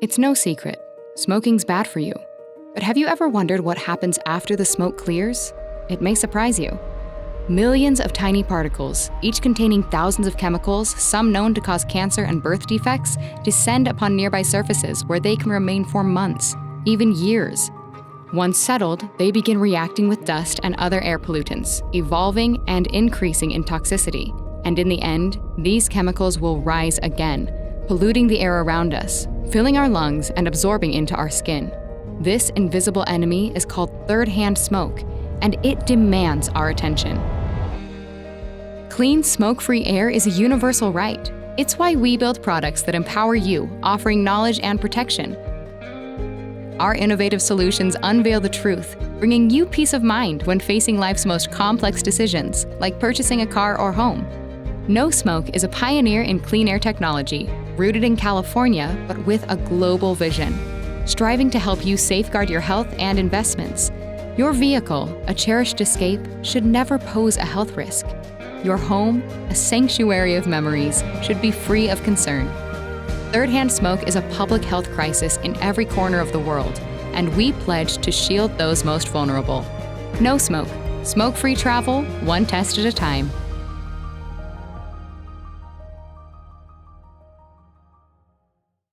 It's no secret, smoking's bad for you. But have you ever wondered what happens after the smoke clears? It may surprise you. Millions of tiny particles, each containing thousands of chemicals, some known to cause cancer and birth defects, descend upon nearby surfaces where they can remain for months, even years. Once settled, they begin reacting with dust and other air pollutants, evolving and increasing in toxicity. And in the end, these chemicals will rise again, polluting the air around us, filling our lungs and absorbing into our skin. This invisible enemy is called third-hand smoke, and it demands our attention. Clean, smoke-free air is a universal right. It's why we build products that empower you, offering knowledge and protection. Our innovative solutions unveil the truth, bringing you peace of mind when facing life's most complex decisions, like purchasing a car or home. Knowsmoke is a pioneer in clean air technology, rooted in California, but with a global vision, striving to help you safeguard your health and investments. Your vehicle, a cherished escape, should never pose a health risk. Your home, a sanctuary of memories, should be free of concern. Third-hand smoke is a public health crisis in every corner of the world, and we pledge to shield those most vulnerable. Knowsmoke, smoke-free travel, one test at a time.